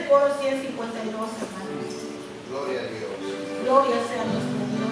el coro 152, hermanos. Gloria a Dios. Gloria sea nuestro Dios.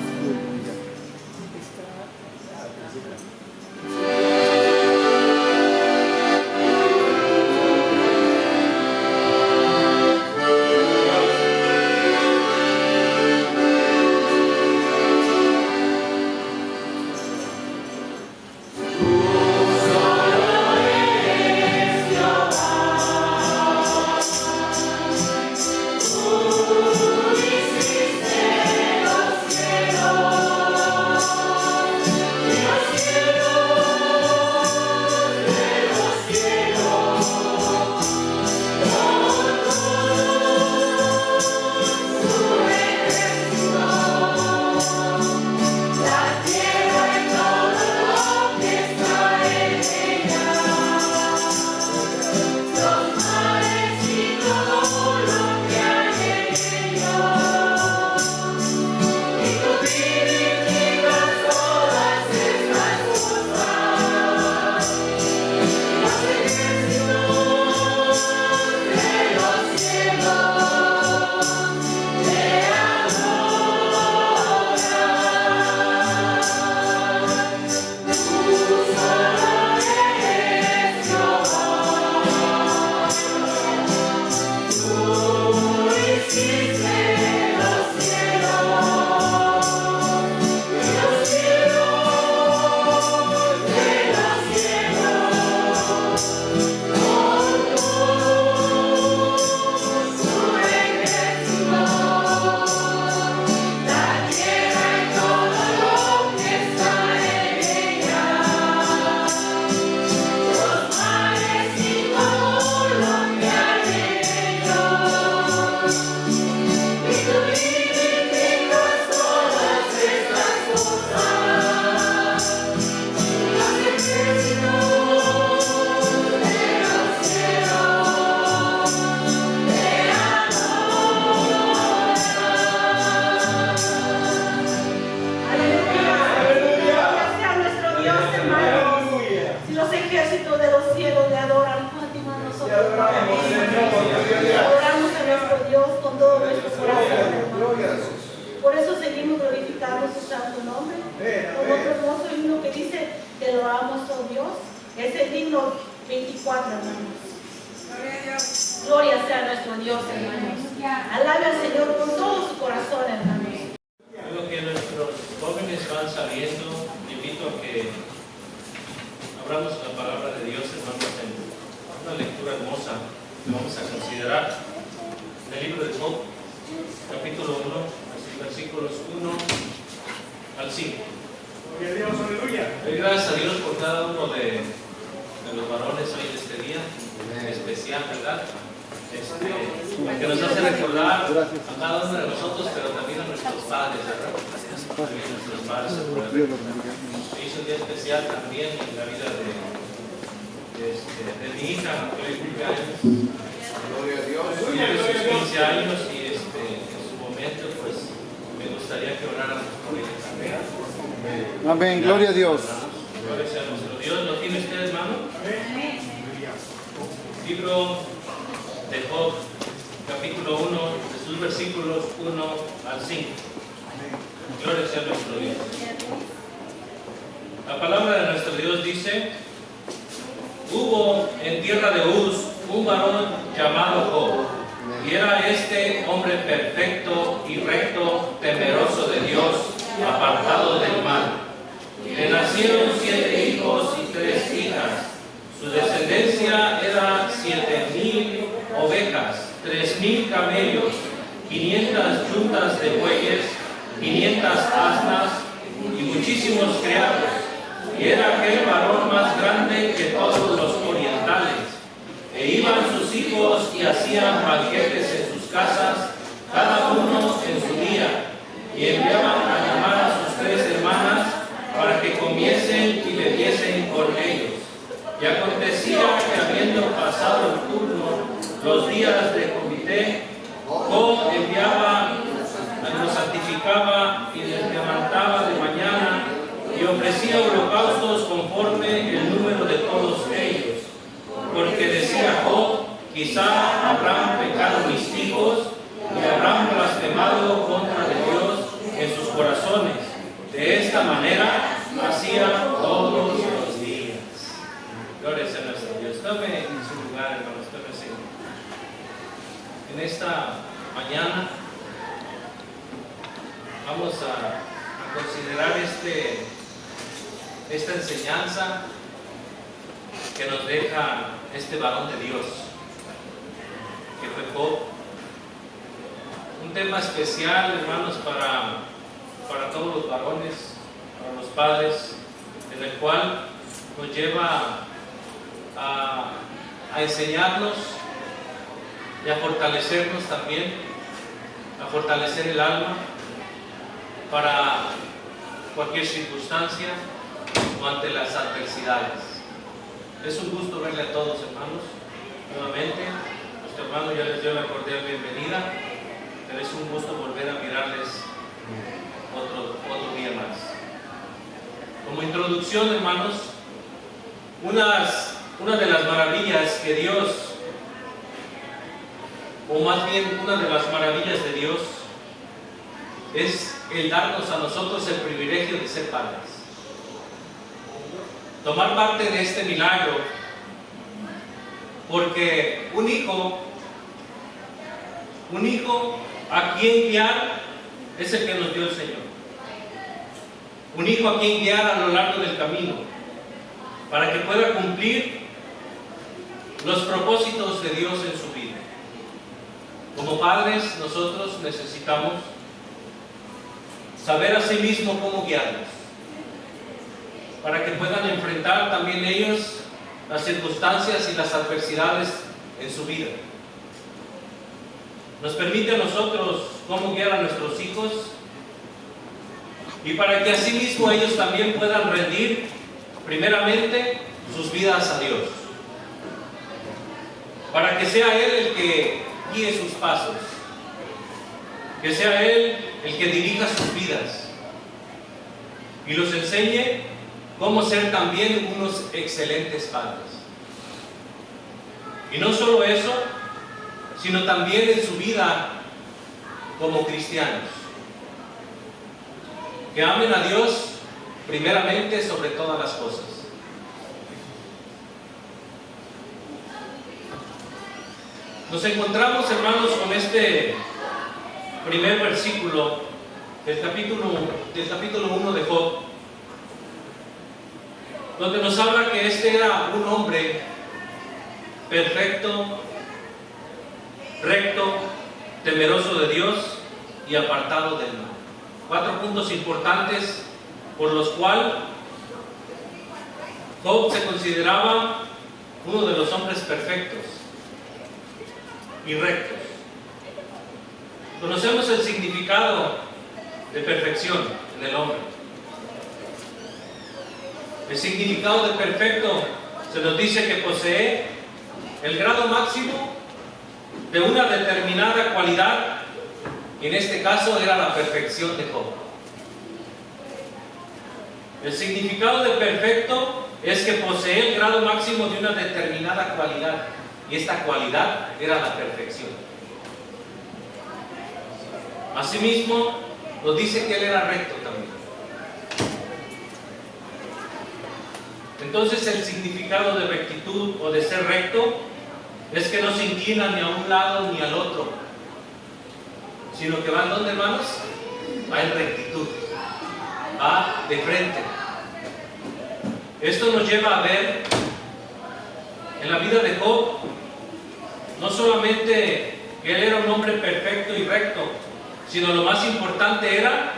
Amén, gloria a Dios. Gloria sea nuestro Dios. ¿Lo tiene usted, hermano? Libro de Job, capítulo 1, de sus versículos 1 al 5. Gloria sea nuestro Dios. La palabra de nuestro Dios dice: hubo en tierra de Uz un varón llamado Job, y era este hombre perfecto y recto, temeroso de Dios, apartado del mal. Le nacieron 7 hijos y 3 hijas. Su descendencia era 7,000 ovejas, 3,000 camellos, 500 yuntas de bueyes, 500 asnas y muchísimos criados. Y era aquel varón más grande que todos los orientales. E iban sus hijos y hacían banquetes en sus casas, cada uno en su día, y enviaban a llamar a sus 3 hermanas para que comiesen y bebiesen con ellos. Y acontecía que habiendo pasado el turno, los días de comité, Job enviaba, los santificaba y les levantaba de mañana y ofrecía holocaustos conforme el número de todos ellos. Porque decía Job, quizá habrán pecado mis Tome en su lugar, hermanos, tómese. En esta mañana vamos a considerar esta enseñanza que nos deja este varón de Dios, que fue Job. Un tema especial, hermanos, para todos los varones, para los padres, en el cual nos lleva a enseñarnos y a fortalecernos también, a fortalecer el alma para cualquier circunstancia o ante las adversidades. Es un gusto verle a todos, hermanos, nuevamente. Nuestro hermano ya les dio la cordial bienvenida, pero es un gusto volver a mirarles otro día más. Como introducción, hermanos, una de las maravillas que Dios, o más bien una de las maravillas de Dios, es el darnos a nosotros el privilegio de ser padres. Tomar parte de este milagro, porque un hijo a quien guiar es el que nos dio el Señor. Un hijo a quien guiar a lo largo del camino, para que pueda cumplir los propósitos de Dios en su vida. Como padres, nosotros necesitamos saber a sí mismo cómo guiarlos, para que puedan enfrentar también ellos las circunstancias y las adversidades en su vida. Nos permite a nosotros cómo guiar a nuestros hijos, y para que así mismo ellos también puedan rendir primeramente sus vidas a Dios, para que sea Él el que guíe sus pasos, que sea Él el que dirija sus vidas y los enseñe cómo ser también unos excelentes padres. Y no solo eso, sino también en su vida como cristianos, que amen a Dios primeramente sobre todas las cosas. Nos encontramos, hermanos, con este primer versículo del capítulo 1 de Job, donde nos habla que este era un hombre perfecto, recto, temeroso de Dios y apartado del mal. 4 puntos importantes por los cuales Job se consideraba uno de los hombres perfectos y rectos. Conocemos el significado de perfección en el hombre. El significado de perfecto se nos dice que posee el grado máximo de una determinada cualidad, y en este caso era la perfección de Job. El significado de perfecto es que posee el grado máximo de una determinada cualidad, y esta cualidad era la perfección. Asimismo, nos dice que él era recto también. Entonces, el significado de rectitud o de ser recto es que no se inclina ni a un lado ni al otro, sino que va, ¿dónde, hermanos? Va en rectitud, va de frente. Esto nos lleva a ver en la vida de Job no solamente que él era un hombre perfecto y recto, sino lo más importante era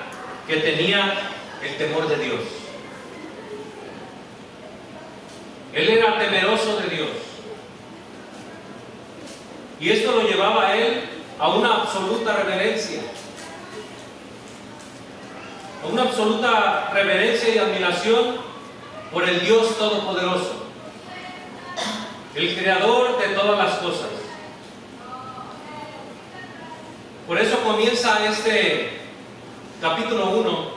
que tenía el temor de Dios. Él era temeroso de Dios, y esto lo llevaba a él a una absoluta reverencia, y admiración por el Dios Todopoderoso, el Creador de todas las cosas. Por eso comienza este capítulo 1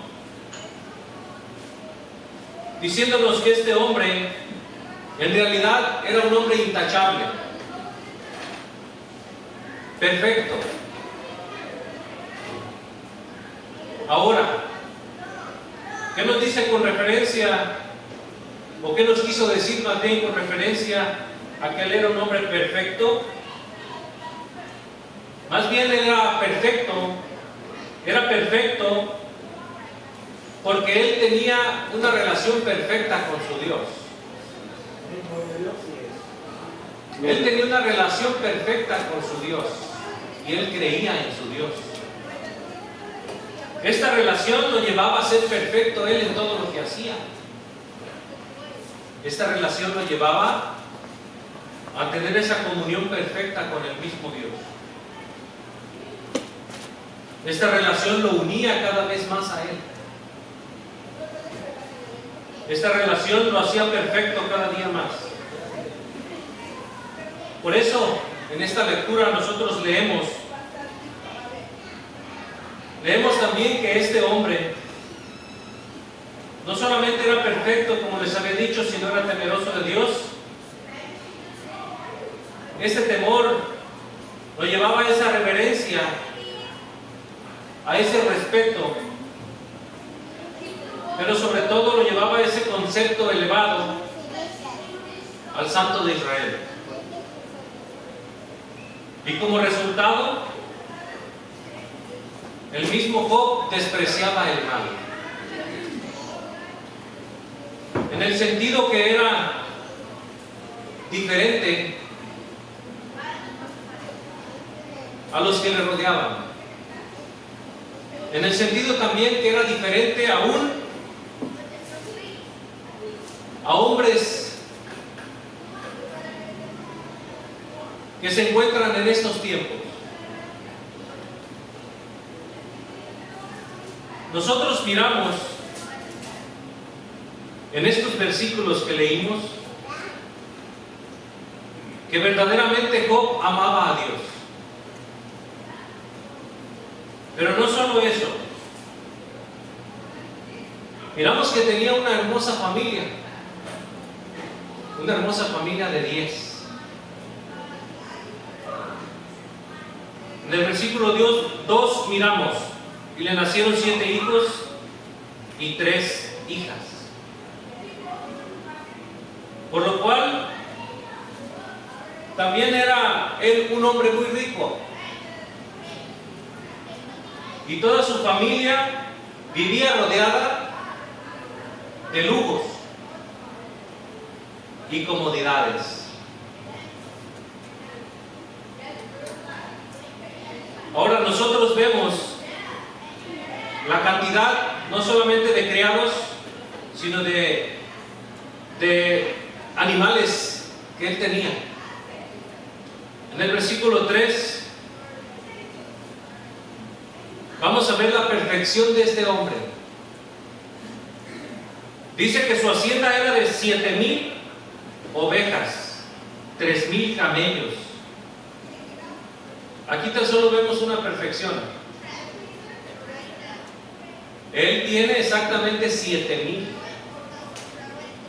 diciéndonos que este hombre en realidad era un hombre intachable, perfecto. Ahora, ¿qué nos dice con referencia, o qué nos quiso decir más bien con referencia aquel era un hombre perfecto. Más bien él era perfecto porque él tenía una relación perfecta con su Dios. Él tenía una relación perfecta con su Dios y él creía en su Dios. Esta relación lo llevaba a ser perfecto él en todo lo que hacía. Esta relación lo llevaba a tener esa comunión perfecta con el mismo Dios. Esta relación lo unía cada vez más a él. Esta relación lo hacía perfecto cada día más. Por eso, en esta lectura nosotros leemos también que este hombre no solamente era perfecto, como les había dicho, sino era temeroso de Dios. Este temor lo llevaba a esa reverencia, a ese respeto, pero sobre todo lo llevaba a ese concepto elevado al Santo de Israel. Y como resultado, el mismo Job despreciaba el mal. En el sentido que era diferente a los que le rodeaban. En el sentido también que era diferente aún a hombres que se encuentran en estos tiempos. Nosotros miramos en estos versículos que leímos que verdaderamente Job amaba a Dios. Pero no solo eso. Miramos que tenía una hermosa familia de 10. En el versículo 2 miramos, y le nacieron 7 hijos y 3 hijas. Por lo cual, también era él un hombre muy rico. Y toda su familia vivía rodeada de lujos y comodidades. Ahora nosotros vemos la cantidad no solamente de criados, sino de animales que él tenía. En el versículo 3 vamos a ver la perfección de este hombre. Dice que su hacienda era de 7,000 ovejas, 3,000 camellos. Aquí tan solo vemos una perfección. Él tiene exactamente 7,000.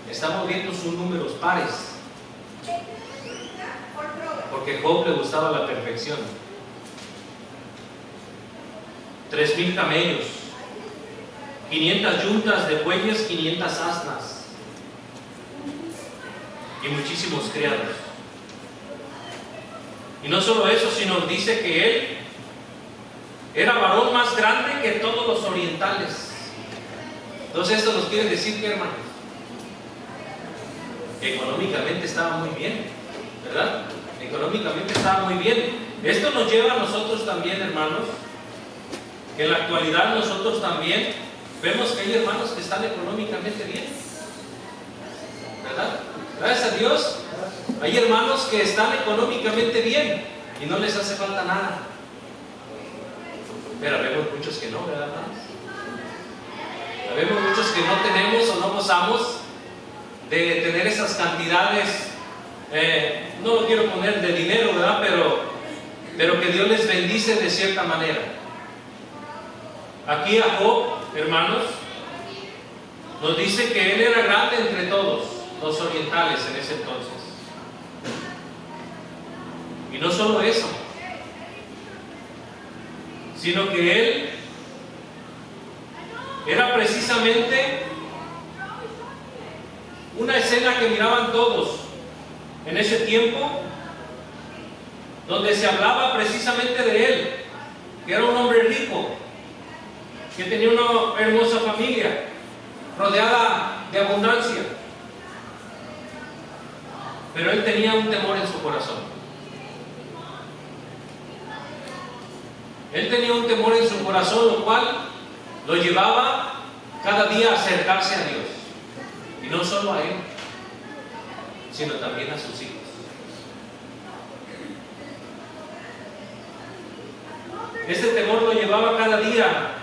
Estamos viendo sus números pares, porque a Job le gustaba la perfección. 3,000 camellos, 500 yuntas de bueyes, 500 asnas y muchísimos criados. Y no solo eso, sino dice que él era varón más grande que todos los orientales. Entonces esto nos quiere decir que, hermanos, económicamente estaba muy bien, ¿verdad? Económicamente estaba muy bien. Esto nos lleva a nosotros también, hermanos, que en la actualidad nosotros también vemos que hay hermanos que están económicamente bien, ¿verdad? Gracias a Dios, hay hermanos que están económicamente bien y no les hace falta nada. Pero vemos muchos que no, ¿verdad, hermanos? Vemos muchos que no tenemos o no gozamos de tener esas cantidades, no lo quiero poner de dinero, ¿verdad? Pero que Dios les bendice de cierta manera. Aquí a Job, hermanos, nos dice que él era grande entre todos los orientales en ese entonces. Y no solo eso, sino que él era precisamente una escena que miraban todos en ese tiempo, donde se hablaba precisamente de él, que era un hombre rico, que tenía una hermosa familia, rodeada de abundancia. Pero él tenía un temor en su corazón. Él tenía un temor en su corazón, lo cual lo llevaba cada día a acercarse a Dios. Y no solo a él, sino también a sus hijos. Este temor lo llevaba cada día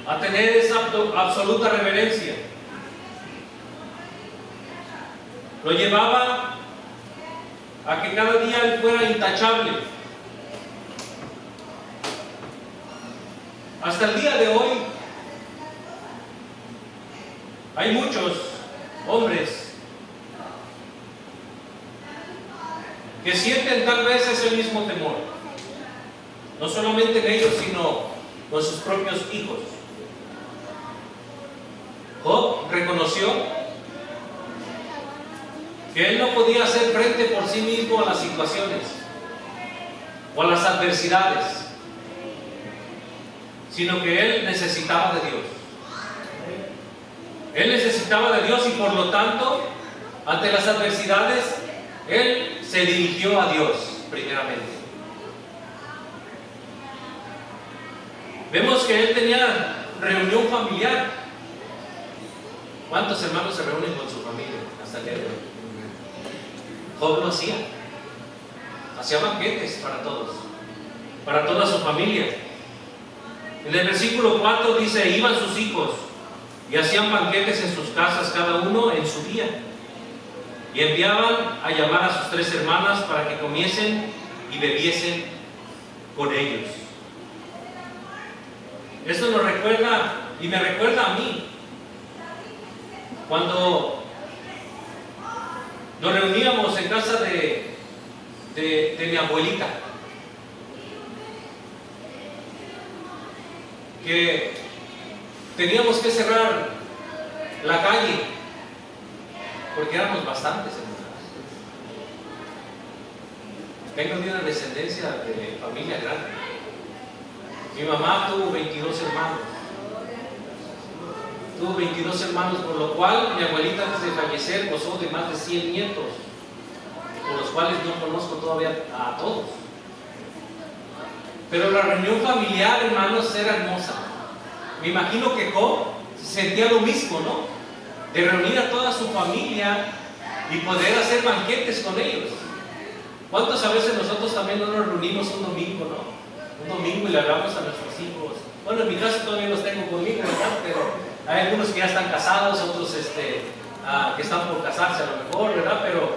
a tener esa absoluta reverencia. Lo llevaba a que cada día él fuera intachable. Hasta el día de hoy hay muchos hombres que sienten tal vez ese mismo temor, no solamente en ellos, sino con sus propios hijos. Job reconoció que él no podía hacer frente por sí mismo a las situaciones o a las adversidades, sino que él necesitaba de Dios. Él necesitaba de Dios y por lo tanto, ante las adversidades, él se dirigió a Dios primeramente. Vemos que él tenía reunión familiar. ¿Cuántos hermanos se reúnen con su familia hasta el día de hoy? Job lo hacía. Hacía banquetes para todos, para toda su familia. En el versículo 4 dice: iban sus hijos y hacían banquetes en sus casas, cada uno en su día, y enviaban a llamar a sus 3 hermanas para que comiesen y bebiesen con ellos. Esto nos recuerda y me recuerda a mí cuando nos reuníamos en casa de mi abuelita, que teníamos que cerrar la calle porque éramos bastantes en la casa. Vengo de una descendencia de familia grande. Mi mamá tuvo 22 hermanos. Tuvo 22 hermanos, por lo cual mi abuelita, antes de fallecer, gozó de más de 100 nietos, por los cuales no conozco todavía a todos. Pero la reunión familiar, hermanos, era hermosa. Me imagino que Job sentía lo mismo, ¿no? De reunir a toda su familia y poder hacer banquetes con ellos. ¿Cuántas a veces nosotros también no nos reunimos un domingo, no? Un domingo y le hablamos a nuestros hijos. Bueno, en mi caso todavía los tengo conmigo, ¿verdad? Pero hay algunos que ya están casados, otros que están por casarse a lo mejor, ¿verdad? Pero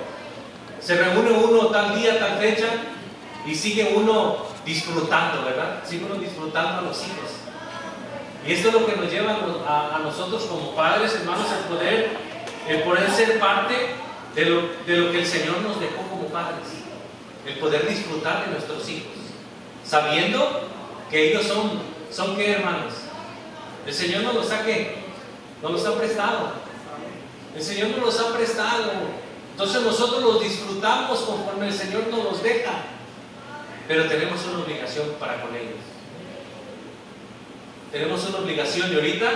se reúne uno tal día, tal fecha y sigue uno disfrutando, ¿verdad? Sigue uno disfrutando a los hijos. Y esto es lo que nos lleva a nosotros como padres, hermanos, el poder ser parte de lo que el Señor nos dejó como padres. El poder disfrutar de nuestros hijos, sabiendo que ellos son ¿qué, hermanos? El Señor nos los ha prestado. El Señor nos los ha prestado. Entonces nosotros los disfrutamos conforme el Señor nos los deja. Pero tenemos una obligación para con ellos. Tenemos una obligación y ahorita,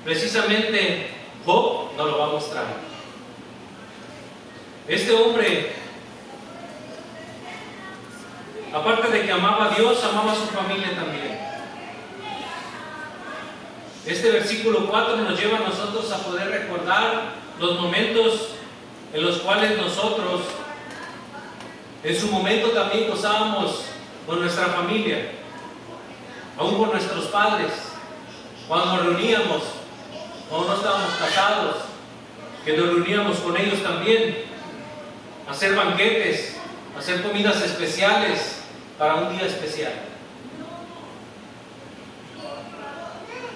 precisamente, Job nos lo va a mostrar. Este hombre, aparte de que amaba a Dios, amaba a su familia también. Este versículo 4 nos lleva a nosotros a poder recordar los momentos en los cuales nosotros, en su momento también gozábamos con nuestra familia, aún con nuestros padres, cuando nos reuníamos, cuando no estábamos casados, que nos reuníamos con ellos también, a hacer banquetes, a hacer comidas especiales para un día especial.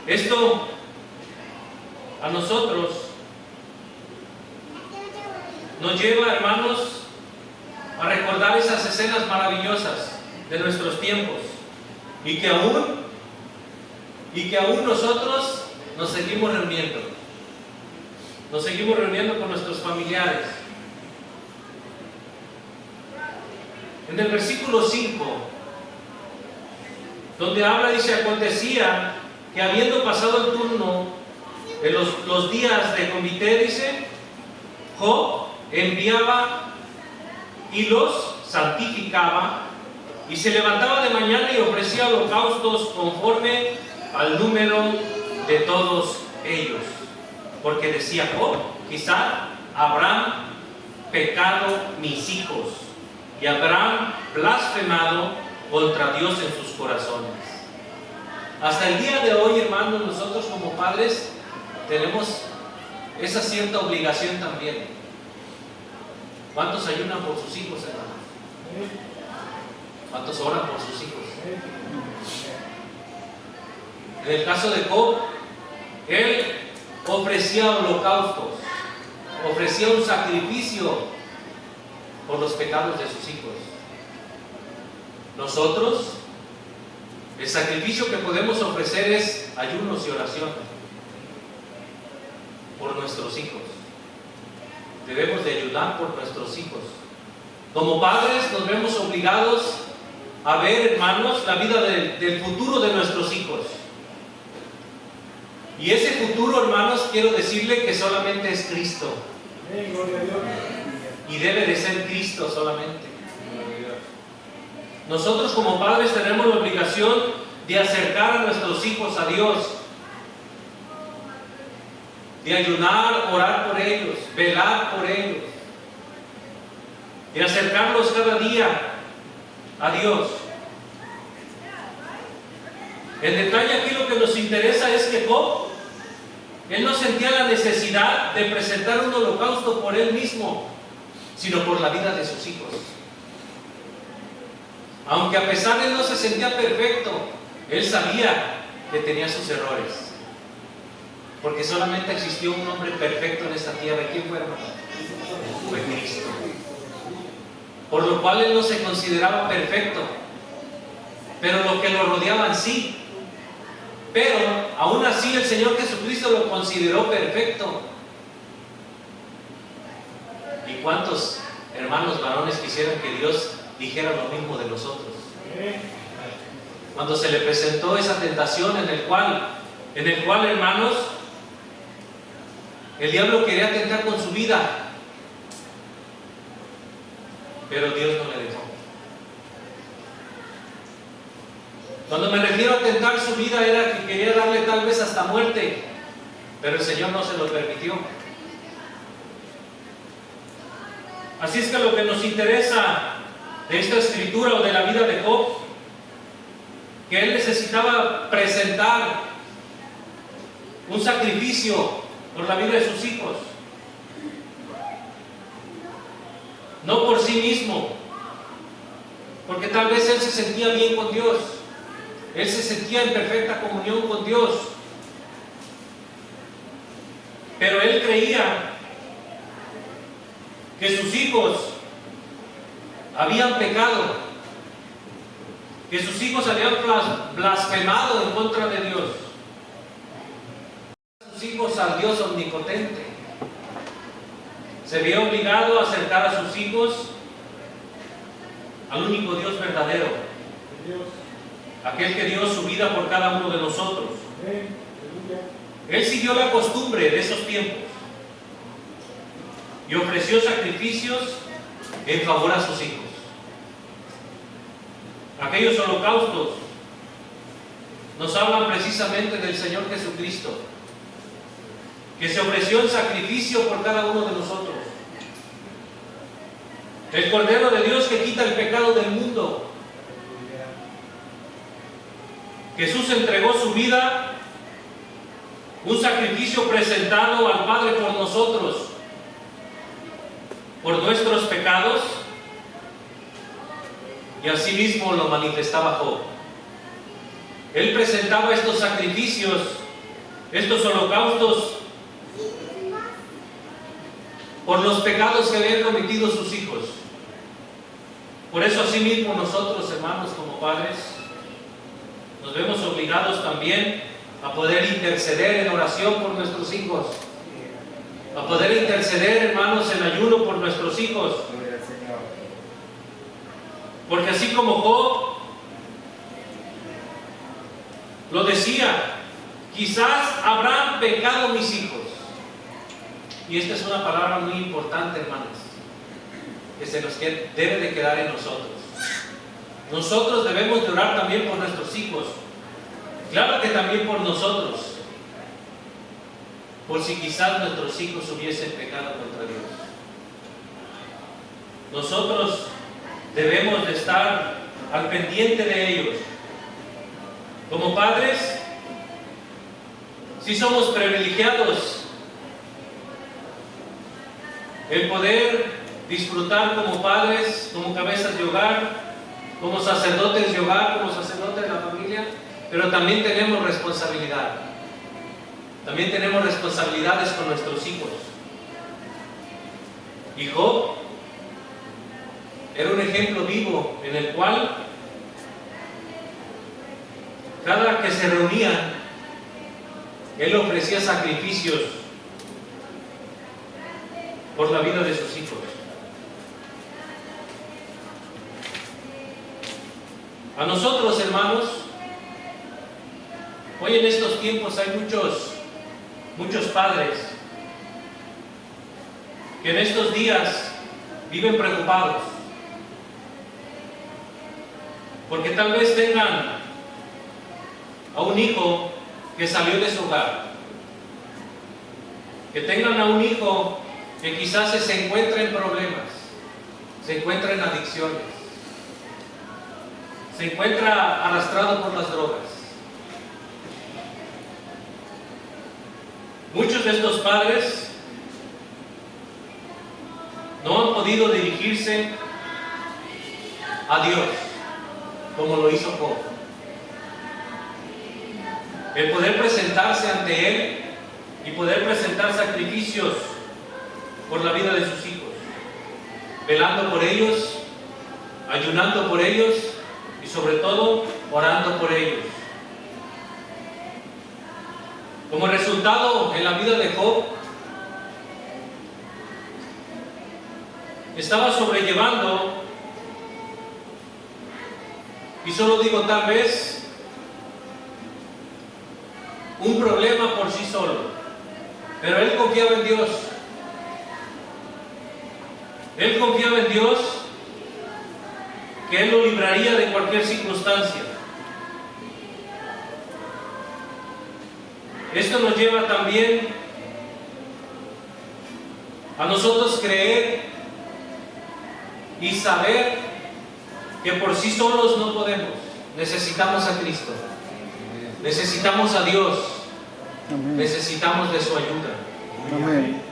Esto a nosotros nos lleva, hermanos, a recordar esas escenas maravillosas de nuestros tiempos y que aún nosotros nos seguimos reuniendo con nuestros familiares. en el versículo 5, donde habla, dice, acontecía que habiendo pasado el turno de los días de comité, dice, Job enviaba y los santificaba, y se levantaba de mañana y ofrecía holocaustos conforme al número de todos ellos. Porque decía Job, quizá habrán pecado mis hijos y habrán blasfemado contra Dios en sus corazones. Hasta el día de hoy, hermanos, nosotros como padres tenemos esa cierta obligación también. ¿Cuántos ayunan por sus hijos, hermanos? ¿Cuántos oran por sus hijos? En el caso de Job, él ofrecía holocaustos, ofrecía un sacrificio por los pecados de sus hijos. Nosotros, el sacrificio que podemos ofrecer es ayunos y oración por nuestros hijos. Debemos de ayudar por nuestros hijos. Como padres nos vemos obligados a ver, hermanos, la vida del futuro de nuestros hijos. Y ese futuro, hermanos, quiero decirle que solamente es Cristo. Y debe de ser Cristo solamente. Nosotros como padres tenemos la obligación de acercar a nuestros hijos a Dios, de ayunar, orar por ellos, velar por ellos, de acercarlos cada día a Dios. El detalle aquí, lo que nos interesa es que Job, él no sentía la necesidad de presentar un holocausto por él mismo, sino por la vida de sus hijos. Aunque a pesar de él no se sentía perfecto, él sabía que tenía sus errores. Porque solamente existió un hombre perfecto en esta tierra. ¿Quién fue, hermano? Fue Cristo. Por lo cual él no se consideraba perfecto, pero lo que lo rodeaban sí. Pero aún así el Señor Jesucristo lo consideró perfecto. ¿Y cuántos hermanos varones quisieran que Dios dijera lo mismo de nosotros? Cuando se le presentó esa tentación en el cual, hermanos, el diablo quería tentar con su vida, pero Dios no le dejó. Cuando me refiero a tentar su vida, era que quería darle tal vez hasta muerte, pero el Señor no se lo permitió. Así es que lo que nos interesa de esta escritura o de la vida de Job, que él necesitaba presentar un sacrificio por la vida de sus hijos, no por sí mismo, porque tal vez él se sentía bien con Dios, él se sentía en perfecta comunión con Dios, pero él creía que sus hijos habían pecado, que sus hijos habían blasfemado en contra de Dios, sus hijos al Dios omnipotente. Se vio obligado a acercar a sus hijos al único Dios verdadero, aquel que dio su vida por cada uno de nosotros. Él siguió la costumbre de esos tiempos y ofreció sacrificios en favor a sus hijos. Aquellos holocaustos nos hablan precisamente del Señor Jesucristo, que se ofreció en sacrificio por cada uno de nosotros. El Cordero de Dios que quita el pecado del mundo. Jesús entregó su vida, un sacrificio presentado al Padre por nosotros, por nuestros pecados, y asimismo lo manifestaba Job. Él presentaba estos sacrificios, estos holocaustos, por los pecados que habían cometido sus hijos. Por eso asimismo nosotros, hermanos, como padres, nos vemos obligados también a poder interceder en oración por nuestros hijos, a poder interceder, hermanos, en ayuno por nuestros hijos. Porque así como Job lo decía, quizás habrán pecado mis hijos. Y esta es una palabra muy importante, hermanos, que se nos debe de quedar en nosotros. Nosotros debemos de orar también por nuestros hijos. Claro que también por nosotros. Por si quizás nuestros hijos hubiesen pecado contra Dios. Nosotros debemos de estar al pendiente de ellos. Como padres, sí somos privilegiados el poder disfrutar como padres, como cabezas de hogar, como sacerdotes de hogar, como sacerdotes de la familia, pero también tenemos responsabilidad. También tenemos responsabilidades con nuestros hijos. Y Job era un ejemplo vivo en el cual cada que se reunían, él ofrecía sacrificios por la vida de sus hijos. A nosotros, hermanos, hoy en estos tiempos hay muchos padres que en estos días viven preocupados porque tal vez tengan a un hijo que salió de su hogar, que tengan a un hijo que quizás se encuentra en problemas, se encuentra en adicciones, se encuentra arrastrado por las drogas. Muchos de estos padres no han podido dirigirse a Dios como lo hizo Job. El poder presentarse ante Él y poder presentar sacrificios por la vida de sus hijos, velando por ellos, ayunando por ellos y sobre todo orando por ellos. Como resultado, en la vida de Job estaba sobrellevando, y solo digo tal vez, un problema por sí solo, pero él confiaba en Dios. Él confiaba en Dios, que Él lo libraría de cualquier circunstancia. Esto nos lleva también a nosotros creer y saber que por sí solos no podemos. Necesitamos a Cristo, necesitamos a Dios, Amén. necesitamos de su ayuda. Amén.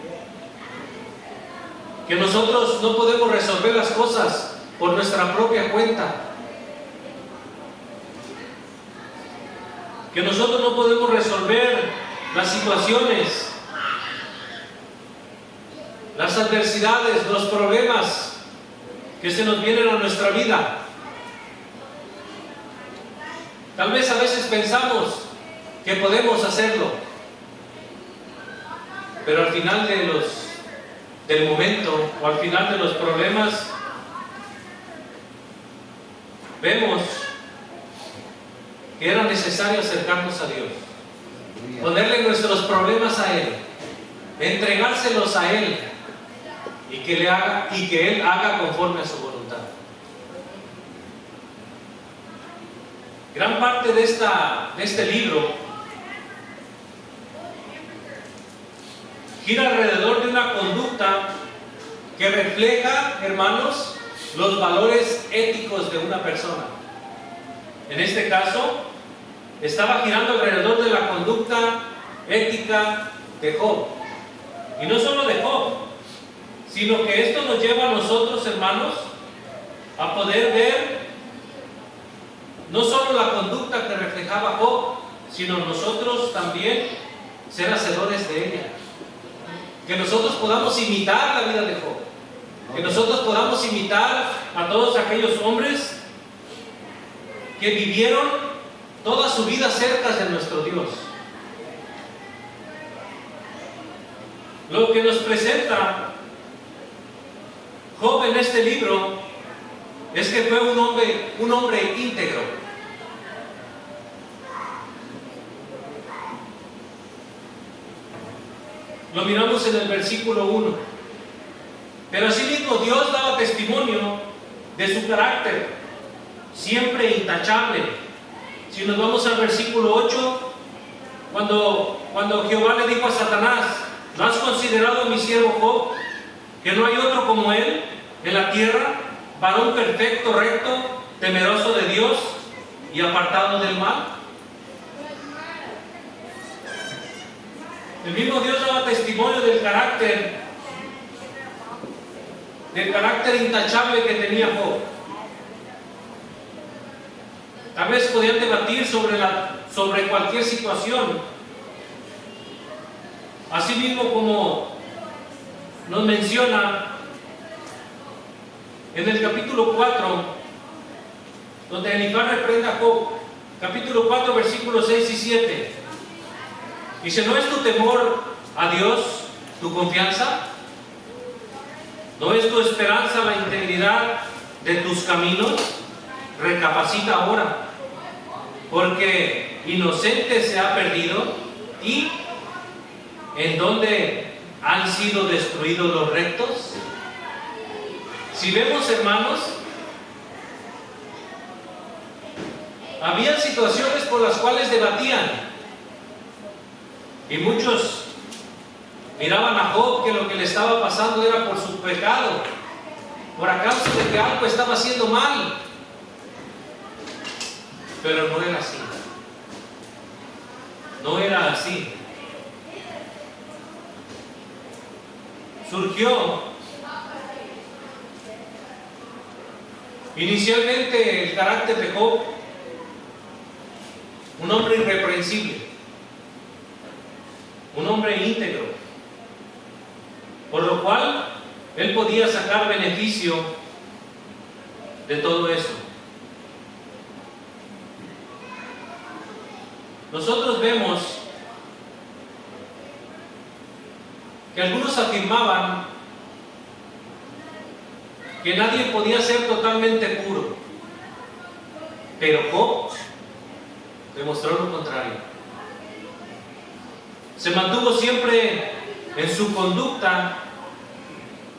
Que nosotros no podemos resolver las cosas por nuestra propia cuenta. Que nosotros no podemos resolver las situaciones, las adversidades, los problemas que se nos vienen a nuestra vida. Tal vez a veces pensamos que podemos hacerlo, pero al final del momento o al final de los problemas vemos que era necesario acercarnos a Dios, ponerle nuestros problemas a Él, entregárselos a Él y que Él haga conforme a su voluntad. Gran parte de este libro gira alrededor de una conducta que refleja, hermanos, los valores éticos de una persona. En este caso, estaba girando alrededor de la conducta ética de Job. Y no solo de Job, sino que esto nos lleva a nosotros, hermanos, a poder ver no solo la conducta que reflejaba Job, sino nosotros también ser hacedores de ella. Que nosotros podamos imitar la vida de Job. Que nosotros podamos imitar a todos aquellos hombres que vivieron toda su vida cerca de nuestro Dios. Lo que nos presenta Job en este libro es que fue un hombre íntegro. Lo miramos en el versículo 1. Pero asimismo Dios daba testimonio de su carácter, siempre intachable. Si nos vamos al versículo 8, cuando Jehová le dijo a Satanás: ¿no has considerado a mi siervo Job, que no hay otro como él en la tierra, varón perfecto, recto, temeroso de Dios y apartado del mal? El mismo Dios daba testimonio del carácter intachable que tenía Job. Tal vez podían debatir sobre cualquier situación. Asimismo, como nos menciona en el capítulo 4, donde Elifaz reprende a Job, capítulo 4, versículos 6 y 7. Dice: ¿no es tu temor a Dios tu confianza? ¿No es tu esperanza la integridad de tus caminos? Recapacita ahora, porque inocente se ha perdido, y ¿en dónde han sido destruidos los rectos? Si vemos, hermanos, había situaciones por las cuales debatían, y muchos miraban a Job que lo que le estaba pasando era por su pecado, por a causa de que algo estaba haciendo mal. Pero no era así. No era así. Surgió inicialmente el carácter de Job, un hombre irreprensible, un hombre íntegro, por lo cual él podía sacar beneficio de todo eso. Nosotros vemos que algunos afirmaban que nadie podía ser totalmente puro, pero Job demostró lo contrario. Se mantuvo siempre en su conducta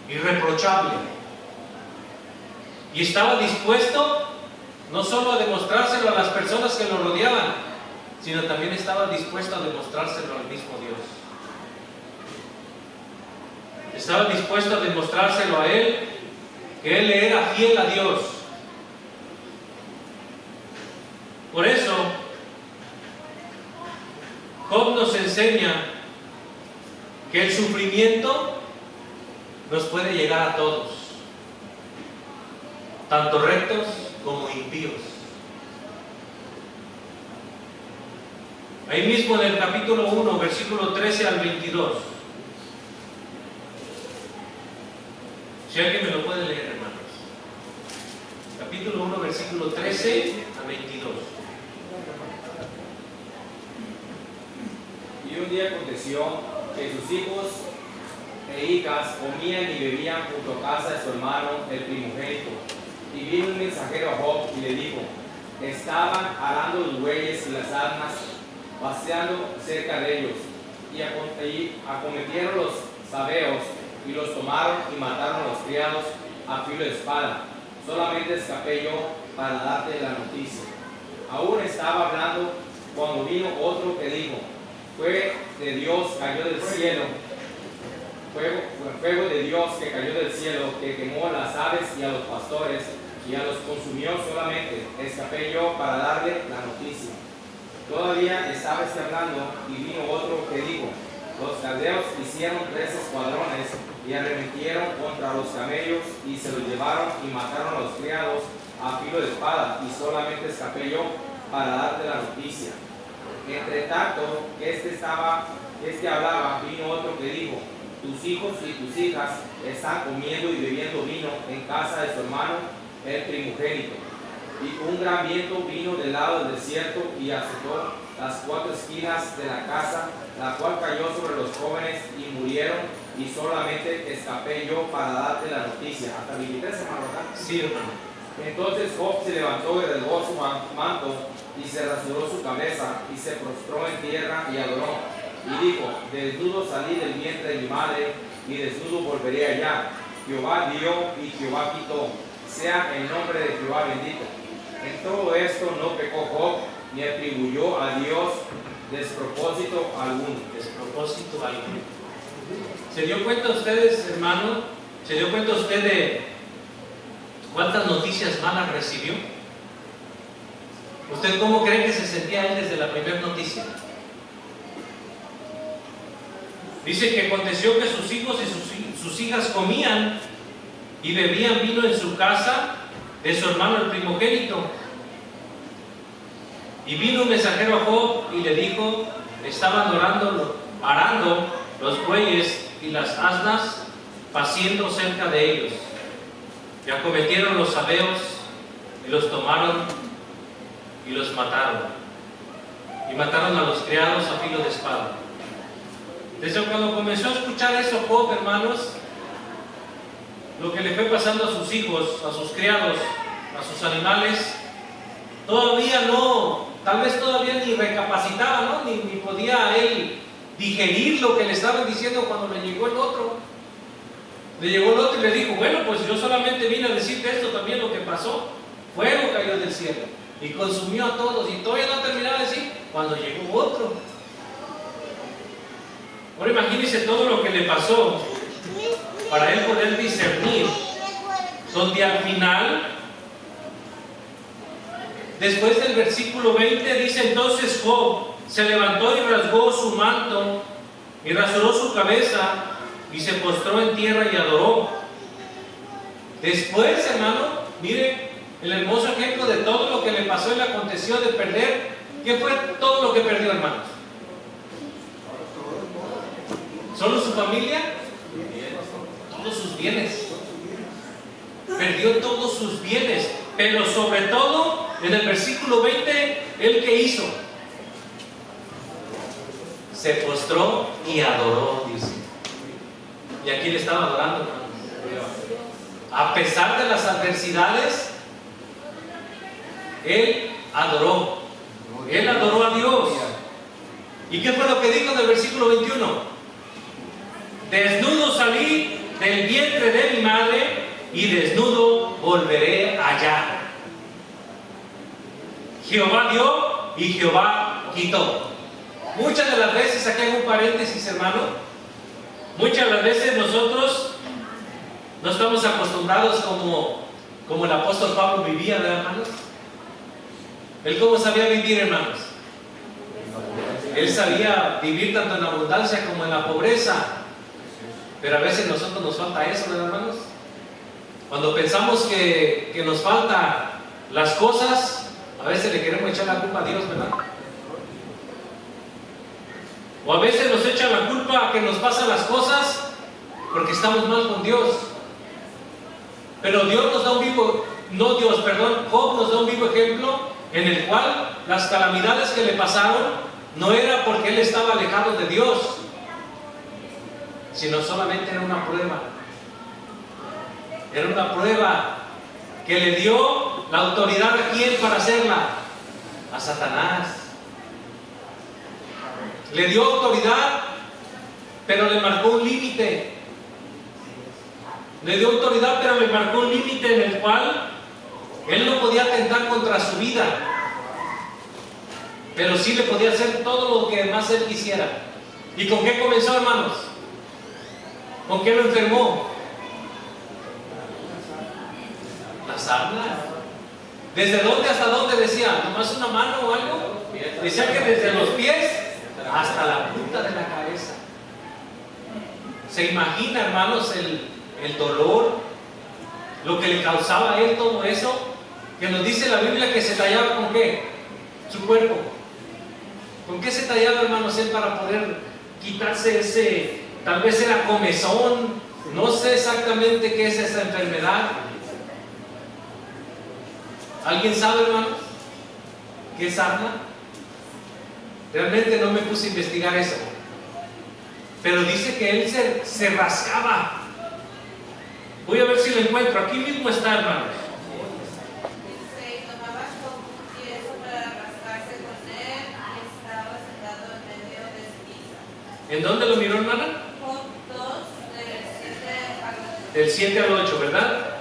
irreprochable y estaba dispuesto no solo a demostrárselo a las personas que lo rodeaban, sino también estaba dispuesto a demostrárselo al mismo Dios. Estaba dispuesto a demostrárselo a él, que él le era fiel a Dios. Por eso Job nos enseña que el sufrimiento nos puede llegar a todos, tanto rectos como impíos. Ahí mismo en el capítulo 1, versículo 13 al 22. Si alguien me lo puede leer, hermanos. Capítulo 1, versículo 13 a 22. Y un día aconteció que sus hijos e hijas comían y bebían junto a casa de su hermano, el primogénito. Y vino un mensajero a Job y le dijo: estaban arando los bueyes y las asnas, paseando cerca de ellos, y acometieron los sabeos, y los tomaron y mataron a los criados a filo de espada. Solamente escapé yo para darte la noticia. Aún estaba hablando cuando vino otro que dijo: fuego de Dios cayó del cielo, fuego de Dios que cayó del cielo, que quemó a las aves y a los pastores, y a los consumió solamente. Escapé yo para darle la noticia. Todavía estaba hablando, y vino otro que dijo: los caldeos hicieron 3 escuadrones y arremetieron contra los camellos y se los llevaron y mataron a los criados a filo de espada, y solamente escapé yo para darte la noticia. Entre tanto que este hablaba, vino otro que dijo: tus hijos y tus hijas están comiendo y bebiendo vino en casa de su hermano, el primogénito. Y un gran viento vino del lado del desierto y azotó las 4 esquinas de la casa, la cual cayó sobre los jóvenes y murieron, y solamente escapé yo para darte la noticia. Hasta 23, hermano, ¿verdad? Sí, hermano. Entonces Job se levantó y rasgó su manto y se rasuró su cabeza y se prostró en tierra y adoró. Y dijo, desnudo salí del vientre de mi madre y desnudo volveré allá. Jehová dio y Jehová quitó. Sea el nombre de Jehová bendito. En todo esto no pecó Job ni atribuyó a Dios despropósito alguno. Despropósito alguno. ¿Se dio cuenta ustedes, hermano? ¿Se dio cuenta usted de cuántas noticias malas recibió? ¿Usted cómo cree que se sentía él desde la primera noticia? Dice que aconteció que sus hijos y sus hijas comían y bebían vino en su casa de su hermano el primogénito. Y vino un mensajero a Job y le dijo, estaban arando los bueyes y las asnas, paciendo cerca de ellos. Y acometieron los sabeos y los tomaron y los mataron. Y mataron a los criados a filo de espada. Desde cuando comenzó a escuchar eso Job, hermanos, lo que le fue pasando a sus hijos, a sus criados, a sus animales, todavía no, tal vez todavía ni recapacitaba, ¿no? Ni podía él digerir lo que le estaban diciendo cuando le llegó el otro. Le llegó el otro y le dijo, bueno, pues yo solamente vine a decirte esto también lo que pasó. Fuego cayó del cielo y consumió a todos, y todavía no terminaba de decir cuando llegó otro. Ahora imagínense todo lo que le pasó para él poder discernir, donde al final, después del versículo 20, dice, entonces Job se levantó y rasgó su manto y rasuró su cabeza y se postró en tierra y adoró. Después, hermano, mire el hermoso ejemplo de todo lo que le pasó y le aconteció de perder. ¿Qué fue todo lo que perdió, hermanos? ¿Solo su familia? Todos sus bienes. Perdió todos sus bienes. Pero sobre todo, en el versículo 20, ¿él qué hizo? Se postró y adoró, dice. Y aquí le estaba adorando, hermanos. A pesar de las adversidades, él adoró. Él adoró a Dios. ¿Y qué fue lo que dijo en el versículo 21? Desnudo salí del vientre de mi madre y desnudo volveré allá. Jehová dio y Jehová quitó. Muchas de las veces, aquí hago un paréntesis, hermano, muchas de las veces nosotros no estamos acostumbrados como el apóstol Pablo vivía, ¿verdad, hermanos? Él cómo sabía vivir, hermanos. Él sabía vivir tanto en la abundancia como en la pobreza. Pero a veces a nosotros nos falta eso, ¿verdad, hermanos? Cuando pensamos que nos faltan las cosas, a veces le queremos echar la culpa a Dios, ¿verdad? O a veces nos echan la culpa a que nos pasan las cosas porque estamos mal con Dios. Pero Dios nos da un vivo, Job nos da un vivo ejemplo en el cual las calamidades que le pasaron no era porque él estaba alejado de Dios, sino solamente era una prueba. Era una prueba que le dio la autoridad a quién para hacerla, a Satanás. Le dio autoridad, pero le marcó un límite. Le dio autoridad, pero le marcó un límite en el cual él no podía atentar contra su vida, pero sí le podía hacer todo lo que más él quisiera. ¿Y con qué comenzó, hermanos? ¿Con qué lo enfermó? La sarna. ¿Desde dónde hasta dónde decía? ¿Nomás una mano o algo? Decía que desde los pies hasta la punta de la cabeza. ¿Se imagina, hermanos, el dolor? Lo que le causaba a él todo eso. Que nos dice la Biblia que se tallaba con qué? Su cuerpo. ¿Con qué se tallaba, hermanos, él para poder quitarse ese, tal vez era comezón, no sé exactamente qué es esa enfermedad? ¿Alguien sabe, hermanos? ¿Qué es sarna? Realmente no me puse a investigar eso. Pero dice que él se rascaba. Voy a ver si lo encuentro. Aquí mismo está, hermanos. ¿En dónde lo miró, hermana? Job 2, del 7 al 8. Del 7 al 8, ¿verdad?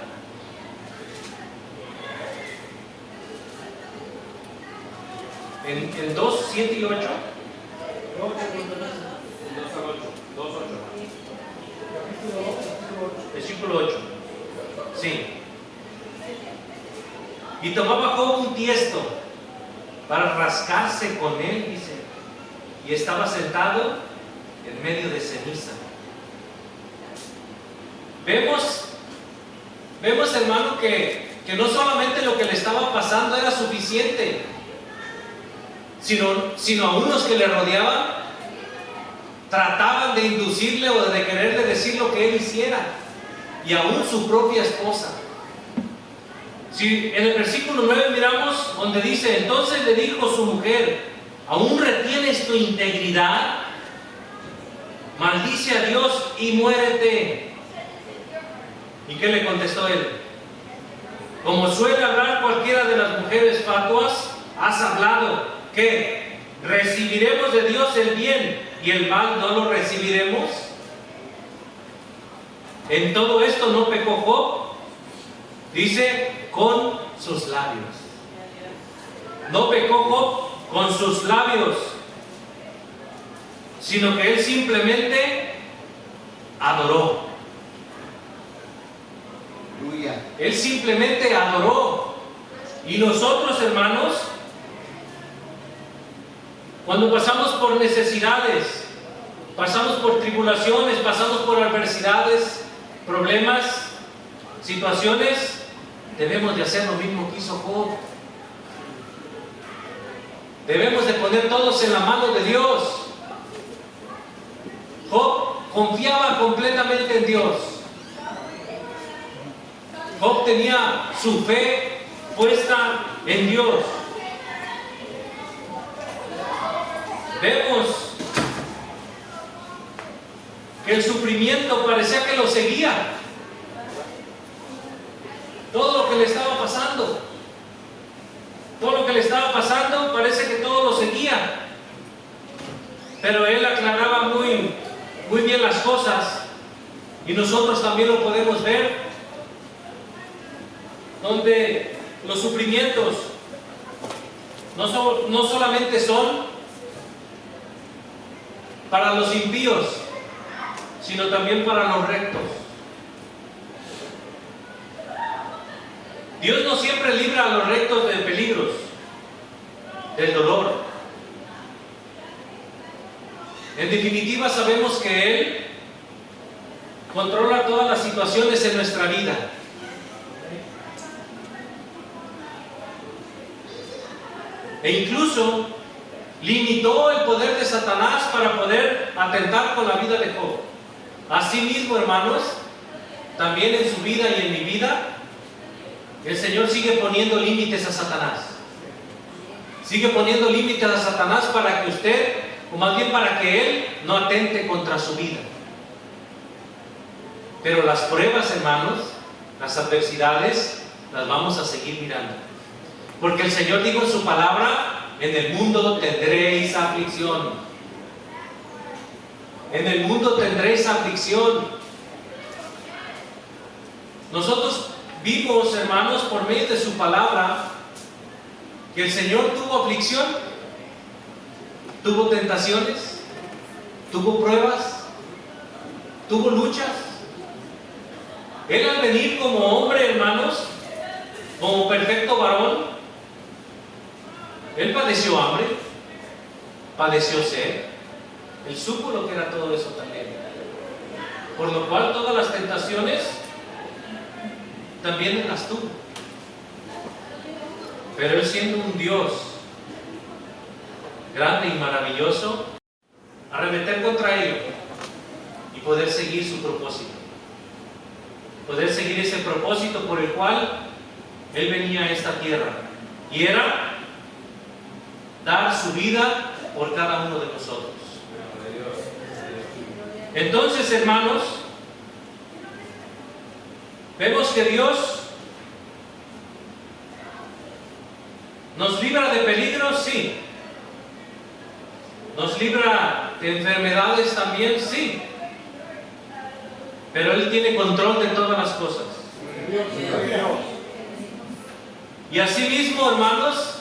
En 2, 7 y 8. 2 al 8. 2, 8. Versículo 8. Sí. Y tomaba Job un tiesto para rascarse con él, dice, y estaba sentado en medio de ceniza. Vemos, hermano, que no solamente lo que le estaba pasando era suficiente, sino a unos que le rodeaban trataban de inducirle o de quererle decir lo que él hiciera, y aún su propia esposa. Si en el versículo 9 miramos donde dice: entonces le dijo su mujer, ¿aún retienes tu integridad? Maldice a Dios y muérete. ¿Y qué le contestó él? Como suele hablar cualquiera de las mujeres fatuas, has hablado. ¿Qué? ¿Recibiremos de Dios el bien y el mal no lo recibiremos? En todo esto no pecó Job, dice, con sus labios. No pecó Job con sus labios, sino que él simplemente adoró. Aleluya. Él simplemente adoró. Y nosotros, hermanos, cuando pasamos por necesidades, pasamos por tribulaciones, pasamos por adversidades, problemas, situaciones, debemos de hacer lo mismo que hizo Job. Debemos de poner todos en la mano de Dios. Job confiaba completamente en Dios. Job tenía su fe puesta en Dios. Vemos que el sufrimiento parecía que lo seguía. Todo lo que le estaba pasando, parece que todo lo seguía. Pero él aclaraba muy bien las cosas, y nosotros también lo podemos ver, donde los sufrimientos no solamente son para los impíos, sino también para los rectos. Dios no siempre libra a los rectos de peligros, del dolor. En definitiva, sabemos que Él controla todas las situaciones en nuestra vida. E incluso limitó el poder de Satanás para poder atentar con la vida de Job. Asimismo, hermanos, también en su vida y en mi vida, el Señor sigue poniendo límites a Satanás. Sigue poniendo límites a Satanás para que usted, o más bien para que Él, no atente contra su vida. Pero las pruebas, hermanos, las adversidades, las vamos a seguir mirando. Porque el Señor dijo en su palabra: en el mundo tendréis aflicción. En el mundo tendréis aflicción. Nosotros vimos, hermanos, por medio de su palabra, que el Señor tuvo aflicción, tuvo tentaciones, tuvo pruebas, tuvo luchas. Él, al venir como hombre, hermanos, como perfecto varón, Él padeció hambre, padeció sed. Él supo lo que era todo eso también. Por lo cual todas las tentaciones también las tuvo. Pero Él, siendo un Dios grande y maravilloso, arremeter contra ello y poder seguir su propósito. Poder seguir ese propósito por el cual Él venía a esta tierra. Y era dar su vida por cada uno de nosotros. Entonces, hermanos, vemos que Dios nos libra de peligros, sí. Nos libra enfermedades también, sí. Pero Él tiene control de todas las cosas. Y asimismo, hermanos,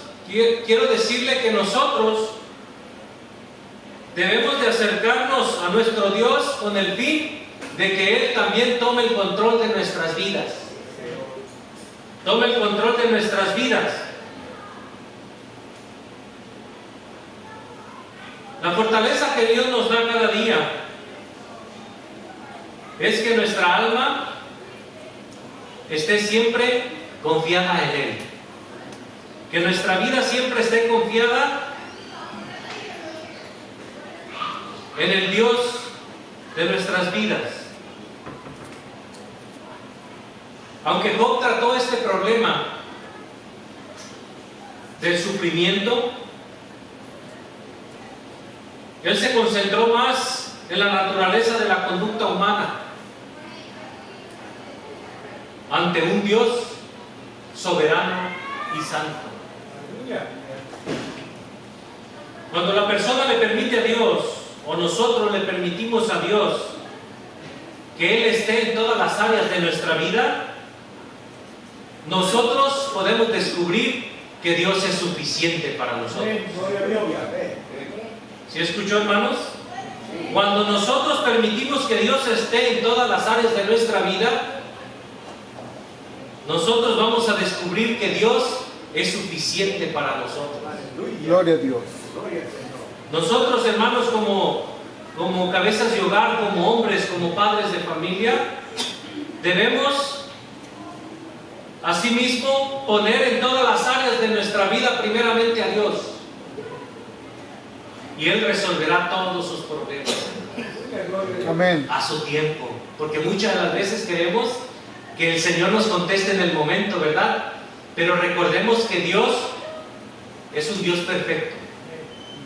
quiero decirle que nosotros debemos de acercarnos a nuestro Dios con el fin de que Él también tome el control de nuestras vidas. Tome el control de nuestras vidas. La fortaleza que Dios nos da cada día es que nuestra alma esté siempre confiada en Él. Que nuestra vida siempre esté confiada en el Dios de nuestras vidas. Aunque Job trató este problema del sufrimiento, él se concentró más en la naturaleza de la conducta humana ante un Dios soberano y santo. Cuando la persona le permite a Dios, o nosotros le permitimos a Dios que Él esté en todas las áreas de nuestra vida, nosotros podemos descubrir que Dios es suficiente para nosotros. ¿Sí escuchó, hermanos? Cuando nosotros permitimos que Dios esté en todas las áreas de nuestra vida, nosotros vamos a descubrir que Dios es suficiente para nosotros. Gloria a Dios. Nosotros, hermanos, como cabezas de hogar, como hombres, como padres de familia, debemos asimismo poner en todas las áreas de nuestra vida primeramente a Dios, y Él resolverá todos sus problemas. Amén. A su tiempo, porque muchas de las veces queremos que el Señor nos conteste en el momento, ¿verdad? Pero recordemos que Dios es un Dios perfecto,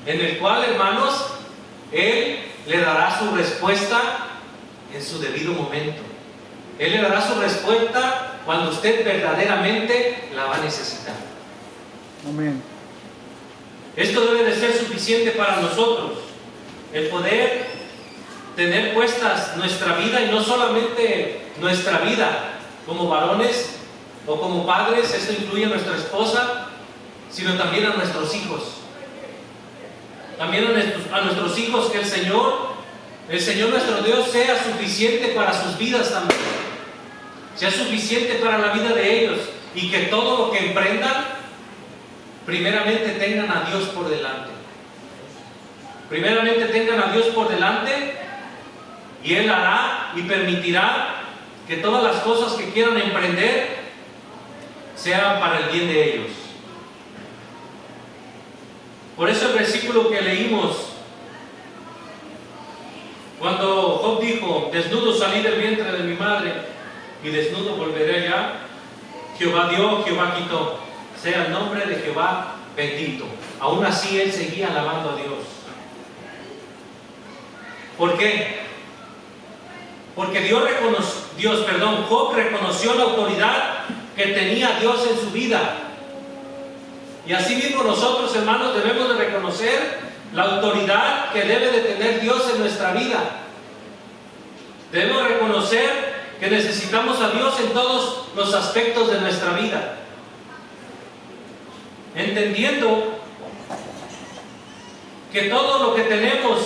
en el cual, hermanos, Él le dará su respuesta en su debido momento. Él le dará su respuesta cuando usted verdaderamente la va a necesitar. Amén. Esto debe de ser suficiente para nosotros, el poder tener puestas nuestra vida, y no solamente nuestra vida como varones o como padres, esto incluye a nuestra esposa, sino también a nuestros hijos. También a nuestros hijos, que el Señor nuestro Dios sea suficiente para sus vidas también, sea suficiente para la vida de ellos, y que todo lo que emprendan, primeramente tengan a Dios por delante. Primeramente tengan a Dios por delante, y Él hará y permitirá que todas las cosas que quieran emprender sean para el bien de ellos. Por eso el versículo que leímos, cuando Job dijo: desnudo salí del vientre de mi madre y desnudo volveré allá, Jehová dio, Jehová quitó, sea el nombre de Jehová bendito. Aún así él seguía alabando a Dios. ¿Por qué? Porque Job reconoció la autoridad que tenía Dios en su vida. Y así mismo nosotros, hermanos, debemos de reconocer la autoridad que debe de tener Dios en nuestra vida. Debemos reconocer que necesitamos a Dios en todos los aspectos de nuestra vida, entendiendo que todo lo que tenemos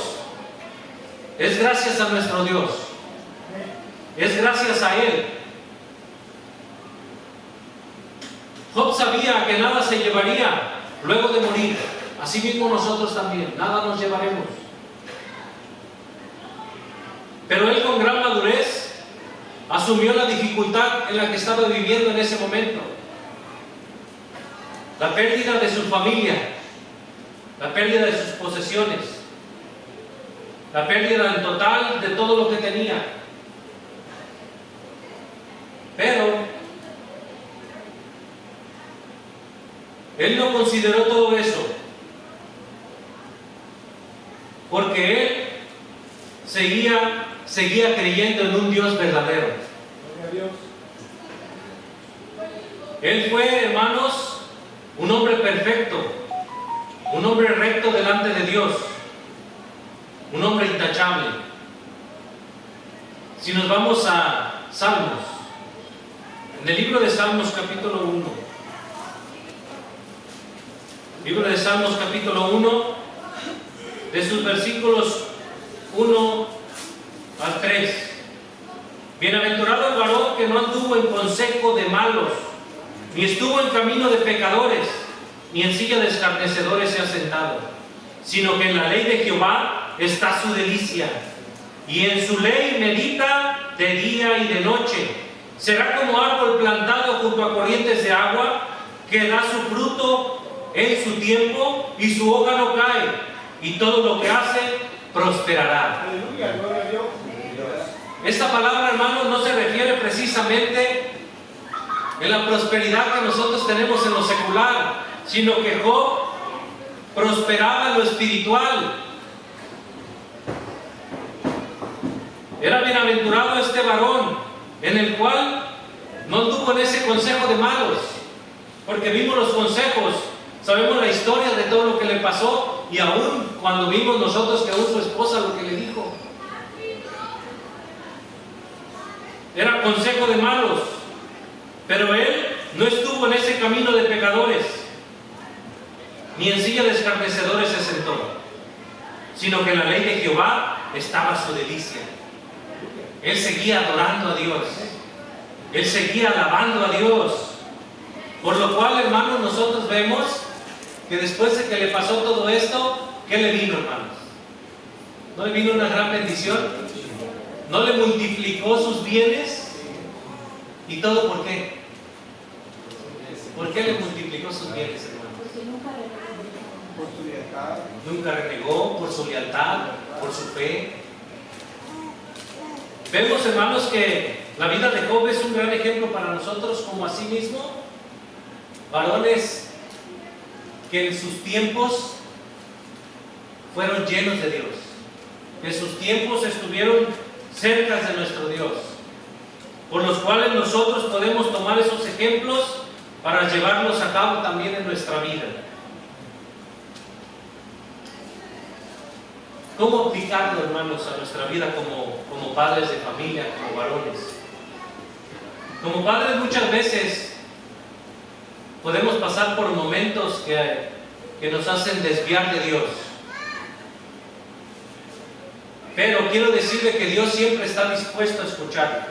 es gracias a nuestro Dios, es gracias a Él. Job sabía que nada se llevaría luego de morir. Así mismo nosotros también, nada nos llevaremos. Pero él, con gran madurez, asumió la dificultad en la que estaba viviendo en ese momento. La pérdida de su familia, la pérdida de sus posesiones, la pérdida en total de todo lo que tenía. Pero él no consideró todo eso, porque él seguía creyendo en un Dios verdadero. Él fue, hermanos, un hombre perfecto, un hombre recto delante de Dios. un hombre intachable. Si nos vamos a Salmos, en el libro de Salmos capítulo 1, libro de Salmos capítulo 1, de sus versículos 1 al 3. Bienaventurado el varón que no anduvo en consejo de malos, ni estuvo en camino de pecadores, ni en silla de escarnecedores se ha sentado, sino que en la ley de Jehová está su delicia, y en su ley medita de día y de noche. Será como árbol plantado junto a corrientes de agua, que da su fruto en su tiempo, y su hoja no cae, y todo lo que hace prosperará. Aleluya, gloria a Dios. Esta palabra, hermanos, no se refiere precisamente en la prosperidad que nosotros tenemos en lo secular, sino que Job prosperaba en lo espiritual. Era bienaventurado este varón, en el cual no anduvo en ese consejo de malos, porque vimos los consejos, sabemos la historia de todo lo que le pasó, y aún cuando vimos nosotros que aún su esposa lo que le dijo, era consejo de malos, pero él no estuvo en ese camino de pecadores, ni en silla de escarnecedores se sentó, sino que en la ley de Jehová estaba su delicia. Él seguía adorando a Dios, él seguía alabando a Dios, por lo cual, hermanos, nosotros vemos que después de que le pasó todo esto, ¿qué le vino, hermanos? ¿No le vino una gran bendición? ¿No le multiplicó sus bienes? ¿Y todo por qué? ¿Por qué le multiplicó sus bienes, hermanos? Porque nunca renegó. Por su lealtad. Nunca renegó, por su lealtad, por su fe. Vemos, hermanos, que la vida de Job es un gran ejemplo para nosotros, como asimismo varones que en sus tiempos fueron llenos de Dios, que en sus tiempos estuvieron cerca de nuestro Dios, por los cuales nosotros podemos tomar esos ejemplos para llevarlos a cabo también en nuestra vida. ¿Cómo aplicarlo, hermanos, a nuestra vida como padres de familia, como varones? Como padres muchas veces podemos pasar por momentos que nos hacen desviar de Dios. Pero quiero decirle que Dios siempre está dispuesto a escuchar.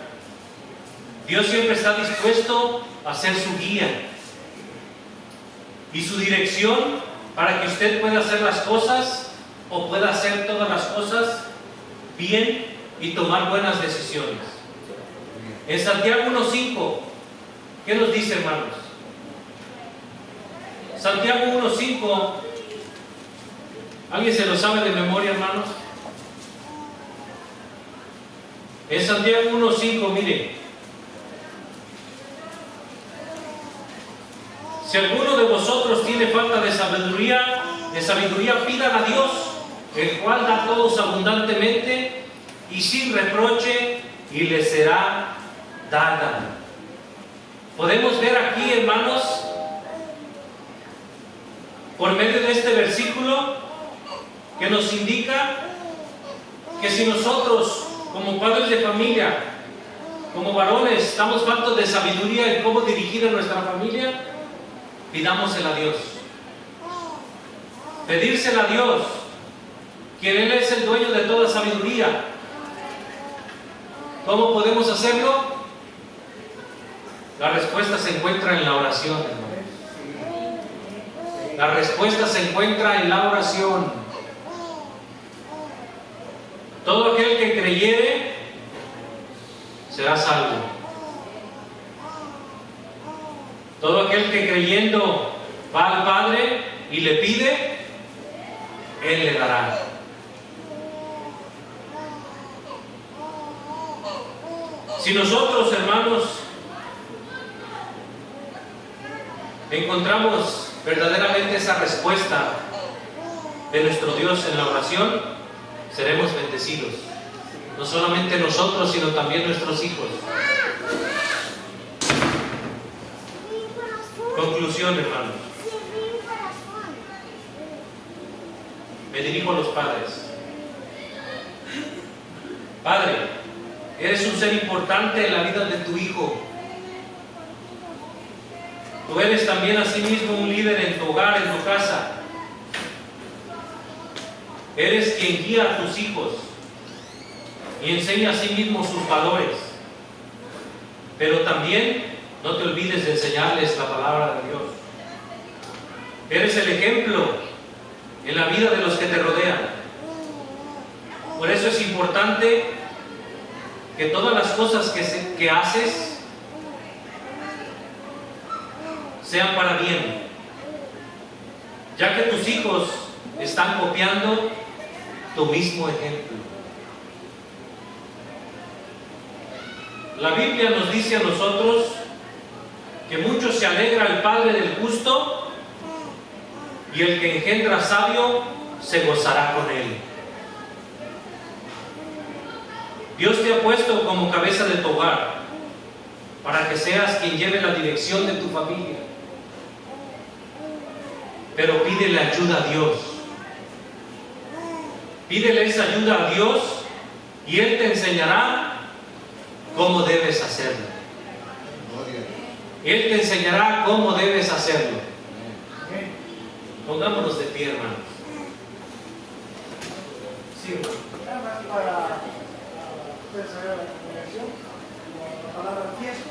Dios siempre está dispuesto a ser su guía y su dirección para que usted pueda hacer las cosas o pueda hacer todas las cosas bien y tomar buenas decisiones. En Santiago 1:5, ¿qué nos dice, hermanos? Santiago 1:5, ¿alguien se lo sabe de memoria, hermanos? En Santiago 1:5, mire, si alguno de vosotros tiene falta de sabiduría pidan a Dios, el cual da a todos abundantemente y sin reproche, y le será dada. Podemos ver aquí, hermanos, por medio de este versículo, que nos indica que si nosotros, como padres de familia, como varones, estamos faltos de sabiduría en cómo dirigir a nuestra familia, pidámosela a Dios. Pedírsela a Dios, quien Él es el dueño de toda sabiduría. ¿Cómo podemos hacerlo? La respuesta se encuentra en la oración, hermano. La respuesta se encuentra en la oración. Todo aquel que creyere será salvo. Todo aquel que creyendo va al Padre y le pide, Él le dará. Si nosotros, hermanos, encontramos verdaderamente esa respuesta de nuestro Dios en la oración, seremos bendecidos. No solamente nosotros, sino también nuestros hijos. Conclusión, hermanos. Me dirijo a los padres. ser importante en la vida de tu hijo. Tú eres también asimismo un líder en tu hogar, en tu casa. Eres quien guía a tus hijos y enseña a sí mismo sus valores. Pero también no te olvides de enseñarles la palabra de Dios. Eres el ejemplo en la vida de los que te rodean. Por eso es importante que todas las cosas que haces sean para bien, ya que tus hijos están copiando tu mismo ejemplo. La Biblia nos dice a nosotros que mucho se alegra el padre del justo y el que engendra sabio se gozará con él. Dios te ha puesto como cabeza de tu hogar para que seas quien lleve la dirección de tu familia. Pero pídele ayuda a Dios. Pídele esa ayuda a Dios y Él te enseñará cómo debes hacerlo. Gloria a Dios. Él te enseñará cómo debes hacerlo. Pongámonos de pie, hermanos. Sí, hermano. Nada más para ustedes saber la combinación, la palabra tiesto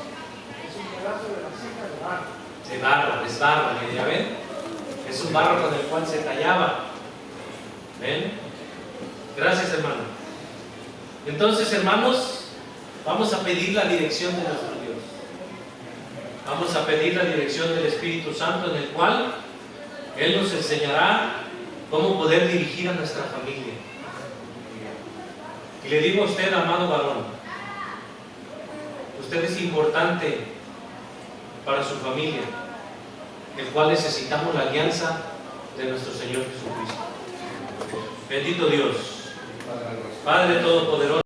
es un pedazo de la ceja de barro. De barro, es barro, ¿ya ven? Es un barro con el cual se tallaba. ¿Ven? Gracias, hermano. Entonces, hermanos, vamos a pedir la dirección de nuestro Dios. Vamos a pedir la dirección del Espíritu Santo, en el cual Él nos enseñará cómo poder dirigir a nuestra familia. Y le digo a usted, amado varón, usted es importante para su familia, el cual necesitamos la alianza de nuestro Señor Jesucristo. Bendito Dios, Padre Todopoderoso.